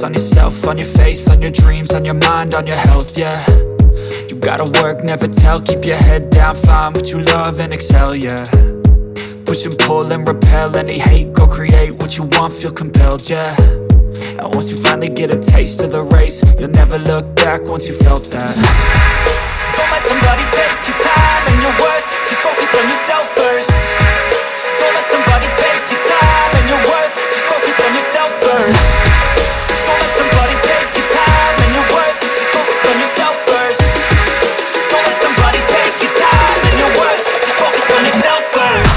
focus on yourself, on your faith, on your dreams, on your mind, on your health, yeah. You gotta work, never tell, keep your head down, find what you love and excel, yeah. Push and pull and repel any hate, go create what you want, feel compelled, yeah. And once you finally get a taste of the race, you'll never look back once you felt that. Don't let somebody take your time and your worth, just focus on yourself first. Don't let somebody take your time and your worth, just focus on yourself first. Don't let somebody take your time and your worth, just focus on yourself first. Don't let somebody take your time and your worth, just focus on yourself first.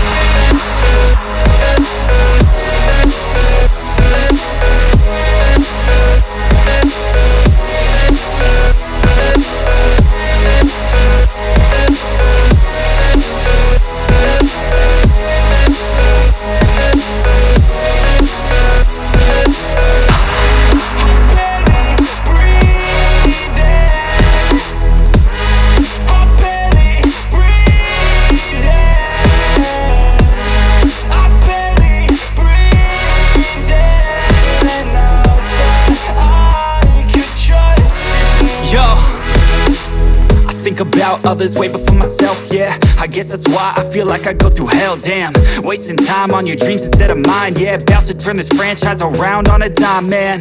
Think about others way before myself, yeah. I guess that's why I feel like I go through hell, damn. Wasting time on your dreams instead of mine, yeah. About to turn this franchise around on a dime, man.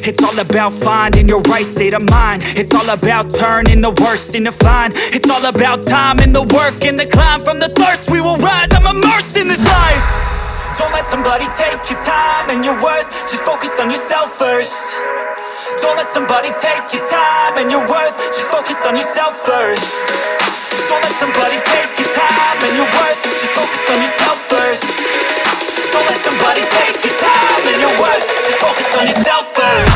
It's all about finding your right state of mind. It's all about turning the worst into fine. It's all about time and the work and the climb. From the thirst we will rise, I'm immersed in this life. Don't let somebody take your time and your worth, just focus on yourself first. Don't let somebody take your time and your worth, just focus on yourself first. Don't let somebody take your time and your worth, just focus on yourself first. Don't let somebody take your time and your worth, just focus on yourself first.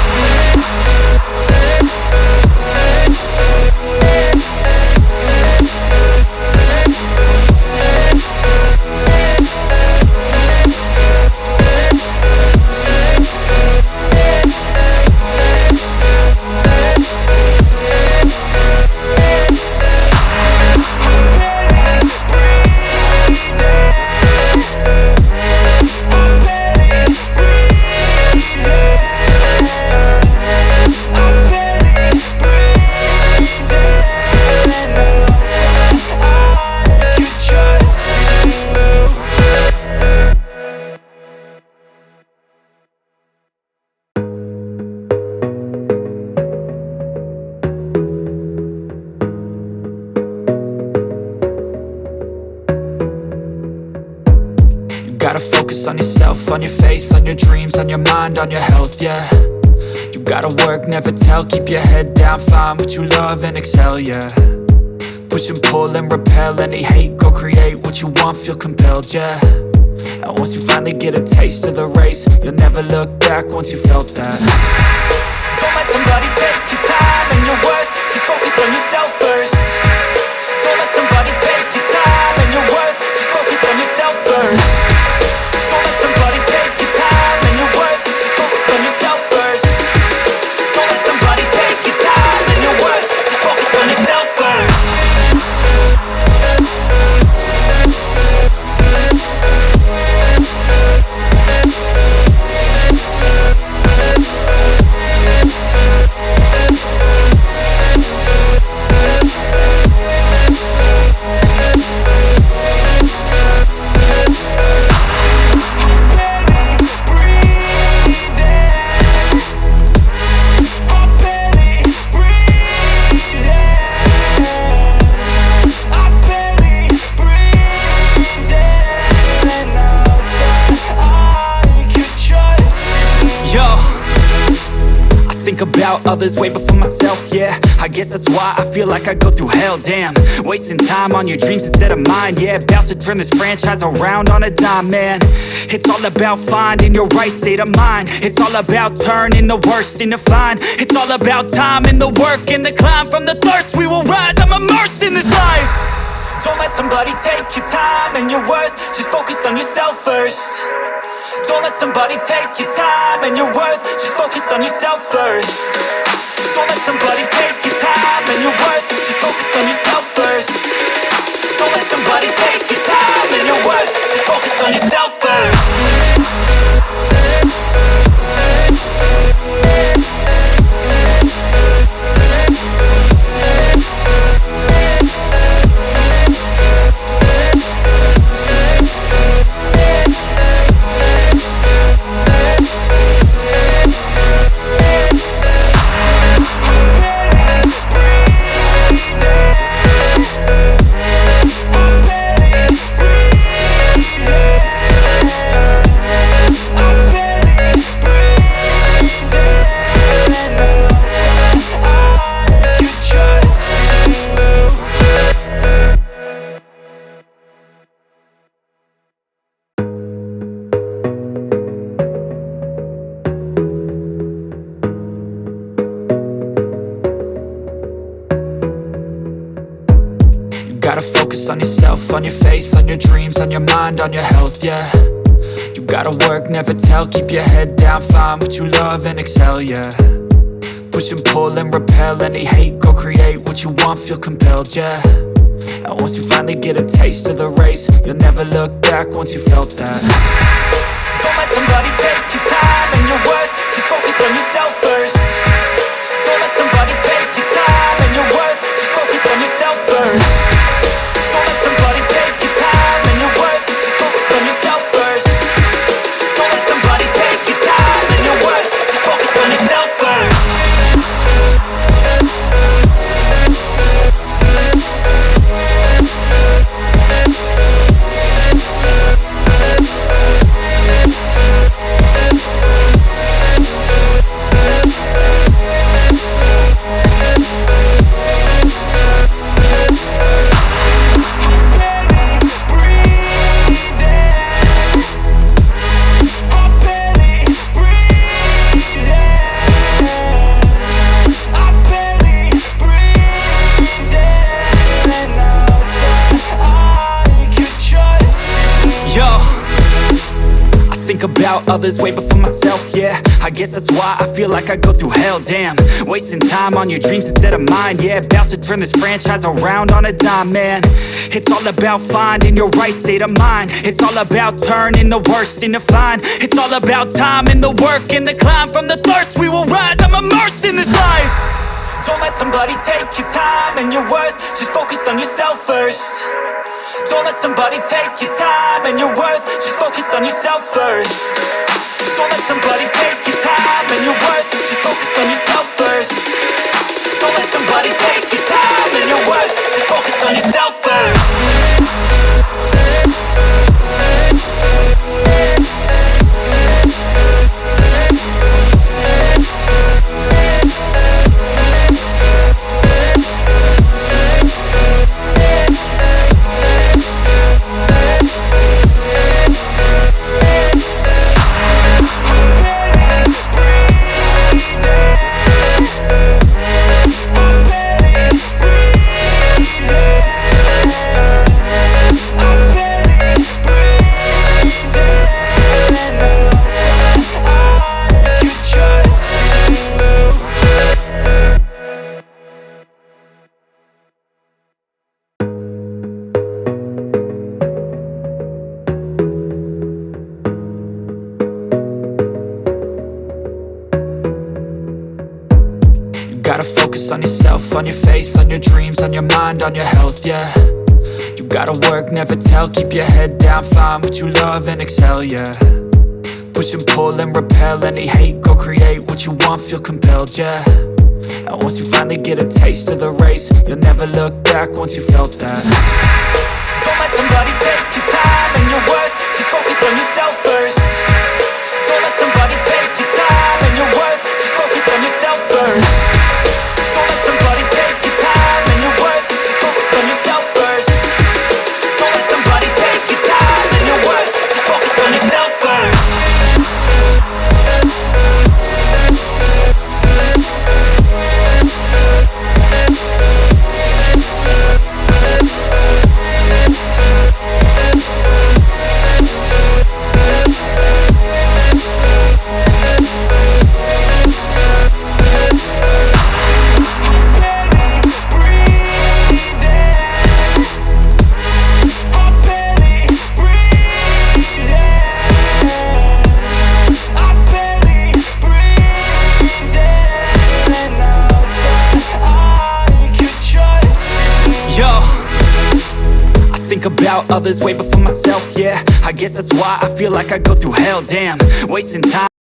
On yourself, on your faith, on your dreams, on your mind, on your health, yeah. You gotta work, never tell, keep your head down, find what you love and excel, yeah. Push and pull and repel any hate, go create what you want, feel compelled, yeah. And once you finally get a taste of the race, you'll never look back once you felt that. Don't let somebody take your time and your worth, just focus on yourself first. Don't let somebody take your time and your worth, just focus on yourself first. Don't let somebody take your time and your worth, just focus on yourself first. Don't let somebody take your time and your worth, just focus on yourself first. Think about others way before myself, yeah. I guess that's why I feel like I go through hell, damn. Wasting time on your dreams instead of mine, yeah. About to turn this franchise around on a dime, man. It's all about finding your right state of mind. It's all about turning the worst into fine. It's all about time and the work and the climb. From the thirst we will rise, I'm immersed in this life. Don't let somebody take your time and your worth, just focus on yourself first. Don't let somebody take your time and your worth, just focus on yourself first. Don't let somebody take your time and your worth, just focus on yourself first. Don't let somebody take your time and your worth, just focus on yourself first. gotta focus on yourself, on your faith, on your dreams, on your mind, on your health, yeah. You gotta work, never tell, keep your head down, find what you love and excel, yeah. Push and pull and repel any hate, go create what you want, feel compelled, yeah. And once you finally get a taste of the race, you'll never look back once you felt that. Don't let somebody take your time and your worth, just focus on yourself first. Don't let somebody take your time and your worth, just focus on yourself first. Don't let somebody take your time and your worth, just focus on yourself first. Don't let somebody take your time and your worth, just focus on yourself first. About others way before myself, yeah. I guess that's why I feel like I go through hell, damn. Wasting time on your dreams instead of mine, yeah. About to turn this franchise around on a dime, man. It's all about finding your right state of mind. It's all about turning the worst into fine. It's all about time and the work and the climb. From the thirst we will rise, I'm immersed in this life. Don't let somebody take your time and your worth, just focus on yourself first. Don't let somebody take your time and your worth, just focus on yourself first. Don't let somebody take your time and your worth, just focus on yourself first. Don't let somebody take your time and your worth, just focus on yourself first. Gotta focus on yourself, on your faith, on your dreams, on your mind, on your health, yeah. You gotta work, never tell, keep your head down, find what you love and excel, yeah. Push and pull and repel any hate, go create what you want, feel compelled, yeah. And once you finally get a taste of the race, you'll never look back once you felt that. Don't let somebody take your time and your worth, just focus on yourself first. Don't let somebody take your time and your worth, just focus on yourself first. Don't let somebody take your time and your worth, just focus on yourself first. Don't let somebody take your time and your worth, just focus on yourself first. About others way before myself, yeah. I guess that's why I feel like I go through hell, damn. Wasting time